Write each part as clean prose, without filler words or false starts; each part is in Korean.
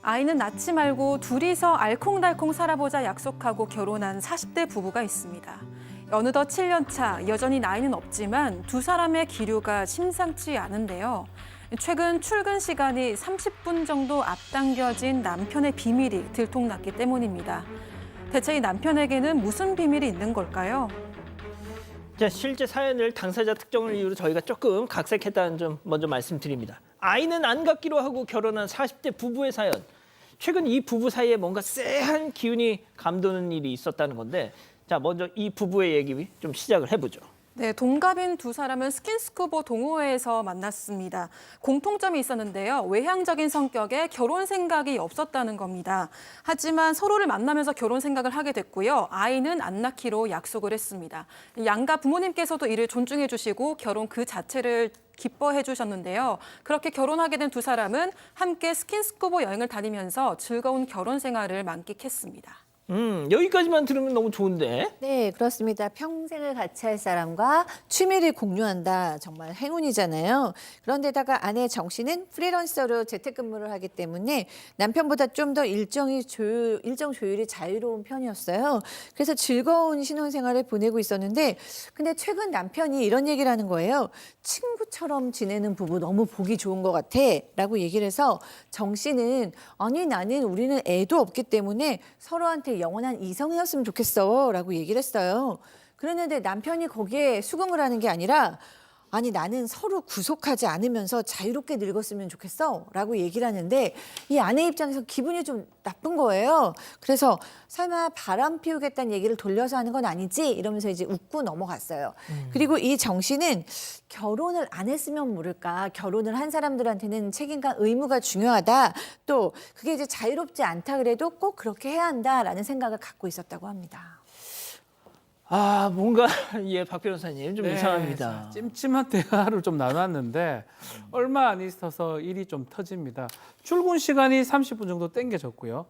아이는 낳지 말고 둘이서 알콩달콩 살아보자 약속하고 결혼한 40대 부부가 있습니다. 어느덧 7년 차, 여전히 나이는 없지만 두 사람의 기류가 심상치 않은데요. 최근 출근 시간이 30분 정도 앞당겨진 남편의 비밀이 들통났기 때문입니다. 대체 이 남편에게는 무슨 비밀이 있는 걸까요? 자, 실제 사연을 당사자 특정을 이유로 저희가 조금 각색했다는 점 먼저 말씀드립니다. 아이는 안 갖기로 하고 결혼한 40대 부부의 사연. 최근 이 부부 사이에 뭔가 쎄한 기운이 감도는 일이 있었다는 건데, 자, 먼저 이 부부의 얘기 좀 시작을 해보죠. 네, 동갑인 두 사람은 스킨스쿠버 동호회에서 만났습니다. 공통점이 있었는데요. 외향적인 성격에 결혼 생각이 없었다는 겁니다. 하지만 서로를 만나면서 결혼 생각을 하게 됐고요. 아이는 안 낳기로 약속을 했습니다. 양가 부모님께서도 이를 존중해 주시고 결혼 그 자체를 기뻐해 주셨는데요. 그렇게 결혼하게 된 두 사람은 함께 스킨스쿠버 여행을 다니면서 즐거운 결혼 생활을 만끽했습니다. 여기까지만 들으면 너무 좋은데. 네, 그렇습니다. 평생을 같이 할 사람과 취미를 공유한다. 정말 행운이잖아요. 그런데다가 아내 정 씨는 프리랜서로 재택근무를 하기 때문에 남편보다 좀 더 일정 조율이 자유로운 편이었어요. 그래서 즐거운 신혼생활을 보내고 있었는데 근데 최근 남편이 이런 얘기를 하는 거예요. 친구처럼 지내는 부부 너무 보기 좋은 것 같아 라고 얘기를 해서 정 씨는 아니 나는 우리는 애도 없기 때문에 서로한테 영원한 이성이었으면 좋겠어 라고 얘기를 했어요. 그랬는데 남편이 거기에 수긍을 하는 게 아니라 아니 나는 서로 구속하지 않으면서 자유롭게 늙었으면 좋겠어 라고 얘기를 하는데 이 아내 입장에서 기분이 좀 나쁜 거예요. 그래서 설마 바람 피우겠다는 얘기를 돌려서 하는 건 아니지 이러면서 이제 웃고 넘어갔어요. 그리고 이 정 씨는 결혼을 안 했으면 모를까 결혼을 한 사람들한테는 책임과 의무가 중요하다. 또 그게 이제 자유롭지 않다 그래도 꼭 그렇게 해야 한다라는 생각을 갖고 있었다고 합니다. 아, 뭔가 예, 박 변호사님 좀 네, 이상합니다. 찜찜한 대화를 좀 나눴는데 얼마 안 있어서 일이 좀 터집니다. 출근 시간이 30분 정도 땡겨졌고요.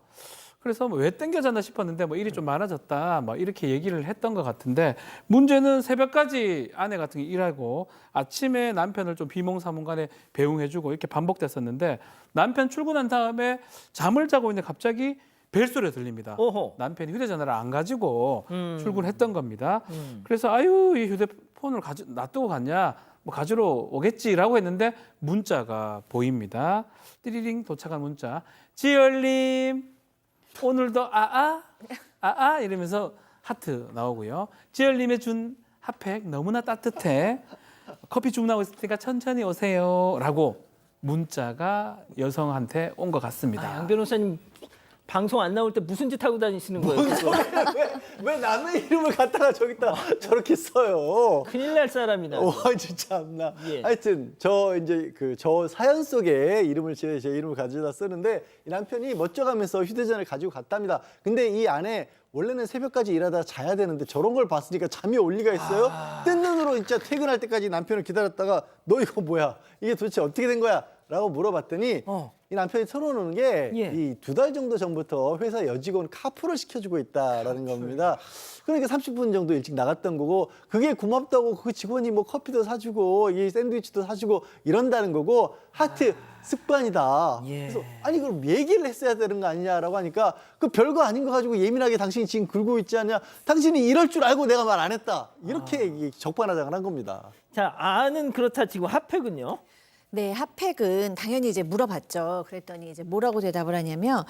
그래서 왜 땡겨졌나 싶었는데 일이 좀 많아졌다 이렇게 얘기를 했던 것 같은데 문제는 새벽까지 아내 같은 게 일하고 아침에 남편을 좀 비몽사몽간에 배웅해주고 이렇게 반복됐었는데 남편 출근한 다음에 잠을 자고 있는데 갑자기 벨소리가 들립니다. 오호. 남편이 휴대전화를 안 가지고 출근했던 겁니다. 그래서 아유 이 휴대폰을 놔두고 갔냐 가지러 오겠지라고 했는데 문자가 보입니다. 띠리링 도착한 문자. 지열님 오늘도 아아 이러면서 하트 나오고요. 지열님의 준 핫팩 너무나 따뜻해. 커피 주문하고 있을 테니까 천천히 오세요라고 문자가 여성한테 온 것 같습니다. 양 변호사님 방송 안 나올 때 무슨 짓 하고 다니시는 거예요? 왜 남의 이름을 갖다가 저기다 저렇게 써요? 큰일 날 사람이다. 와 진짜 참나. 예. 하여튼 저 이제 저 사연 속에 이름을 제 이름을 가져다 쓰는데 이 남편이 멋져가면서 휴대전화를 가지고 갔답니다. 근데 이 안에 원래는 새벽까지 일하다 자야 되는데 저런 걸 봤으니까 잠이 올 리가 있어요? 뜬 눈으로 진짜 퇴근할 때까지 남편을 기다렸다가 너 이거 뭐야? 이게 도대체 어떻게 된 거야? 라고 물어봤더니 이 남편이 털어놓는 게 이 2달 정도 전부터 회사 여직원 카풀을 시켜주고 있다라는 겁니다. 그러니까 30분 정도 일찍 나갔던 거고 그게 고맙다고 그 직원이 뭐 커피도 사주고 이 샌드위치도 사주고 이런다는 거고 하트 습관이다. 예. 그래서 아니 그럼 얘기를 했어야 되는 거 아니냐라고 하니까 그 별거 아닌 거 가지고 예민하게 당신이 지금 굴고 있지 않냐. 당신이 이럴 줄 알고 내가 말 안 했다. 이렇게 적반하장을 한 겁니다. 자, 아는 그렇다 치고 핫팩은요? 네, 핫팩은 당연히 이제 물어봤죠. 그랬더니 이제 뭐라고 대답을 하냐면,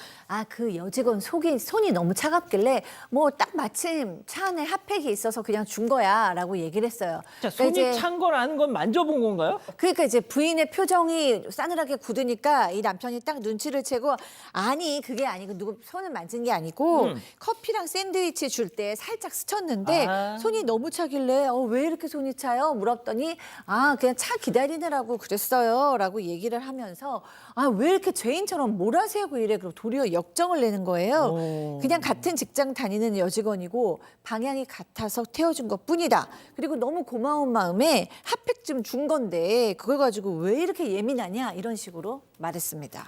그 여직원 손이 너무 차갑길래 뭐 딱 마침 차 안에 핫팩이 있어서 그냥 준 거야라고 얘기를 했어요. 자, 그러니까 손이 이제 찬 걸 아는 건 만져본 건가요? 그러니까 이제 부인의 표정이 싸늘하게 굳으니까 이 남편이 딱 눈치를 채고 아니 그게 아니고 누구 손을 만진 게 아니고 커피랑 샌드위치 줄 때 살짝 스쳤는데 손이 너무 차길래 왜 이렇게 손이 차요? 물었더니 그냥 차 기다리느라고 그랬어요 라고 얘기를 하면서 왜 이렇게 죄인처럼 몰아세우고 이래 그리고 도리어 역정을 내는 거예요. 그냥 같은 직장 다니는 여직원이고 방향이 같아서 태워준 것뿐이다. 그리고 너무 고마운 마음에 핫팩 좀 준 건데 그걸 가지고 왜 이렇게 예민하냐 이런 식으로 말했습니다.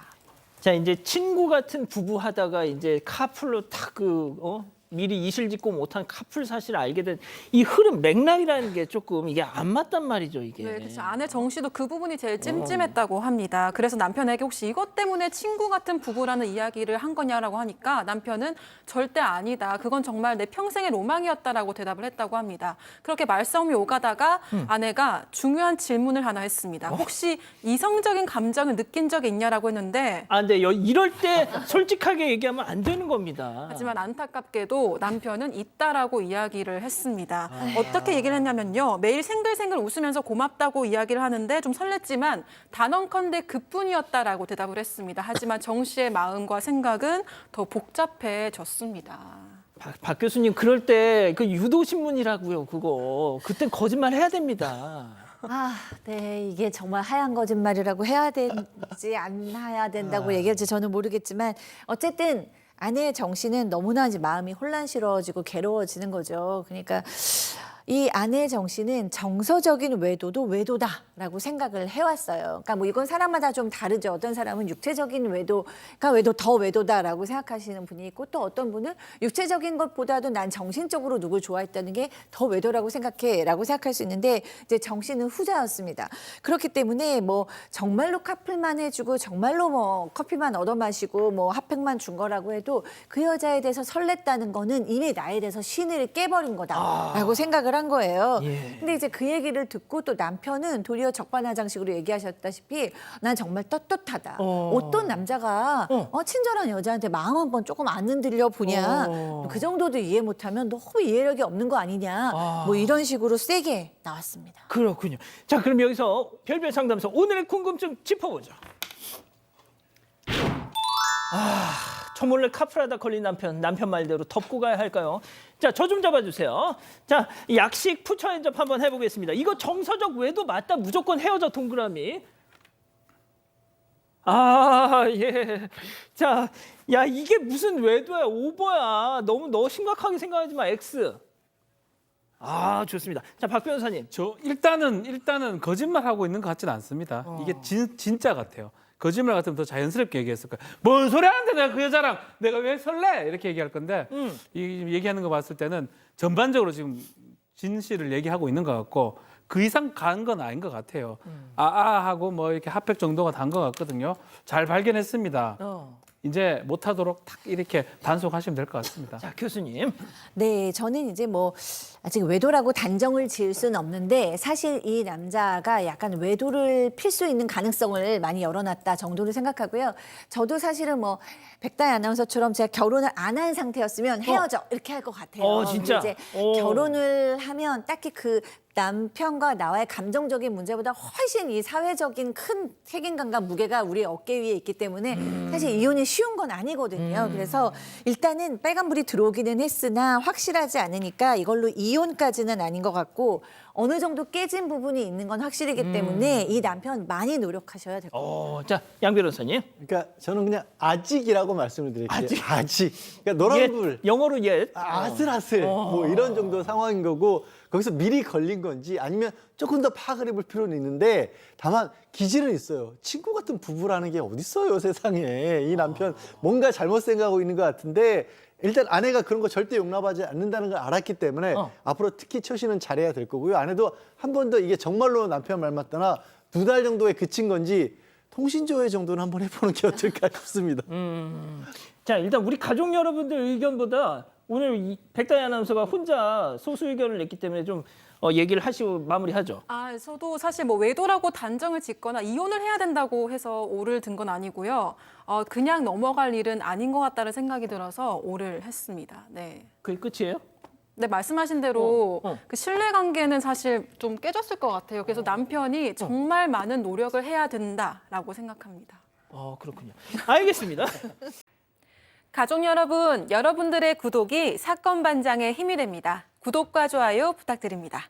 자, 이제 친구 같은 부부 하다가 이제 카풀로 탁 미리 이실직고 못한 카풀 사실을 알게 된 이 흐름 맥락이라는 게 조금 이게 안 맞단 말이죠, 이게. 네, 그렇죠. 아내 정 씨도 그 부분이 제일 찜찜했다고 합니다. 그래서 남편에게 혹시 이것 때문에 친구 같은 부부라는 이야기를 한 거냐라고 하니까 남편은 절대 아니다. 그건 정말 내 평생의 로망이었다라고 대답을 했다고 합니다. 그렇게 말싸움이 오가다가 아내가 중요한 질문을 하나 했습니다. 혹시 이성적인 감정을 느낀 적이 있냐라고 했는데 아, 근데 이럴 때 솔직하게 얘기하면 안 되는 겁니다. 하지만 안타깝게도 남편은 있다라고 이야기를 했습니다. 어떻게 얘기를 했냐면요. 매일 생글생글 웃으면서 고맙다고 이야기를 하는데 좀 설렜지만 단언컨대 그뿐이었다라고 대답을 했습니다. 하지만 정 씨의 마음과 생각은 더 복잡해졌습니다. 박 교수님 그럴 때 그 유도신문이라고요, 그거. 그땐 거짓말 해야 됩니다. 아, 네, 이게 정말 하얀 거짓말이라고 해야 되지 안 해야 된다고 얘기할지 저는 모르겠지만 어쨌든 아내의 정 씨는 너무나 이제 마음이 혼란스러워지고 괴로워지는 거죠. 그러니까 이 아내의 정 씨는 정서적인 외도도 외도다라고 생각을 해왔어요. 그러니까 뭐 이건 사람마다 좀 다르죠. 어떤 사람은 육체적인 외도가 더 외도다라고 생각하시는 분이 있고 또 어떤 분은 육체적인 것보다도 난 정신적으로 누굴 좋아했다는 게 더 외도라고 생각해라고 생각할 수 있는데 이제 정 씨는 후자였습니다. 그렇기 때문에 뭐 정말로 카풀만 해주고 정말로 뭐 커피만 얻어 마시고 뭐 핫팩만 준 거라고 해도 그 여자에 대해서 설렜다는 거는 이미 나에 대해서 신을 깨버린 거다라고 생각을 한 거예요. 예. 근데 이제 그 얘기를 듣고 또 남편은 도리어 적반하장식으로 얘기하셨다시피 난 정말 떳떳하다. 어떤 남자가 친절한 여자한테 마음 한번 조금 안 흔들려 보냐. 그 정도도 이해 못하면 너무 이해력이 없는 거 아니냐. 뭐 이런 식으로 세게 나왔습니다. 그렇군요. 자, 그럼 여기서 별별 상담소 오늘의 궁금증 짚어보죠. 초몰래 카풀하다 걸린 남편 말대로 덮고 가야 할까요? 자, 저 좀 잡아주세요. 자, 약식 푸처 엔접 한번 해보겠습니다. 이거 정서적 외도 맞다. 무조건 헤어져 동그라미. 아, 예. 자, 야, 이게 무슨 외도야, 오버야. 너무 너 심각하게 생각하지 마, X. 아, 좋습니다. 자, 박 변호사님. 저 일단은 거짓말 하고 있는 것 같지는 않습니다. 이게 진짜 같아요. 거짓말 같으면 더 자연스럽게 얘기했을 거예요. 뭔 소리 하는데 내가 그 여자랑 내가 왜 설레? 이렇게 얘기할 건데 이 얘기하는 거 봤을 때는 전반적으로 지금 진실을 얘기하고 있는 것 같고 그 이상 간 건 아닌 것 같아요. 하고 뭐 이렇게 핫팩 정도가 단 것 같거든요. 잘 발견했습니다. 이제 못하도록 딱 이렇게 단속하시면 될 것 같습니다. 자, 교수님. 네, 저는 이제 뭐 아직 외도라고 단정을 지을 수는 없는데 사실 이 남자가 약간 외도를 필 수 있는 가능성을 많이 열어놨다 정도로 생각하고요. 저도 사실은 뭐 백다희 아나운서처럼 제가 결혼을 안 한 상태였으면 헤어져 이렇게 할 것 같아요. 진짜? 근데 이제 결혼을 하면 딱히 그 남편과 나와의 감정적인 문제보다 훨씬 이 사회적인 큰 책임감과 무게가 우리 어깨 위에 있기 때문에 사실 이혼이 쉬운 건 아니거든요. 그래서 일단은 빨간불이 들어오기는 했으나 확실하지 않으니까 이걸로 이혼까지는 아닌 것 같고 어느 정도 깨진 부분이 있는 건 확실이기 때문에 이 남편 많이 노력하셔야 될 것 같아요. 자, 양 변호사님. 그러니까 저는 그냥 아직이라고 말씀을 드릴게요. 아직. 그러니까 노란불. 영어로 옛. 아슬아슬 뭐 이런 정도 상황인 거고 거기서 미리 걸린 건지 아니면 조금 더 파악을 해볼 필요는 있는데 다만 기질은 있어요. 친구 같은 부부라는 게 어디 있어요 세상에. 이 남편 뭔가 잘못 생각하고 있는 것 같은데 일단 아내가 그런 거 절대 용납하지 않는다는 걸 알았기 때문에 앞으로 특히 처신은 잘해야 될 거고요. 아내도 한 번 더 이게 정말로 남편 말 맞다나 2달 정도에 그친 건지 통신조회 정도는 한번 해보는 게 어떨까 싶습니다. 자, 일단 우리 가족 여러분들 의견보다 오늘 백다희 아나운서가 혼자 소수 의견을 냈기 때문에 좀 얘기를 하시고 마무리하죠. 저도 사실 뭐 외도라고 단정을 짓거나 이혼을 해야 된다고 해서 오를 든 건 아니고요. 그냥 넘어갈 일은 아닌 것 같다는 생각이 들어서 오를 했습니다. 네. 그게 끝이에요? 네, 말씀하신 대로 그 신뢰관계는 사실 좀 깨졌을 것 같아요. 그래서 남편이 정말 많은 노력을 해야 된다라고 생각합니다. 그렇군요. 알겠습니다. 가족 여러분, 여러분들의 구독이 사건 반장의 힘이 됩니다. 구독과 좋아요 부탁드립니다.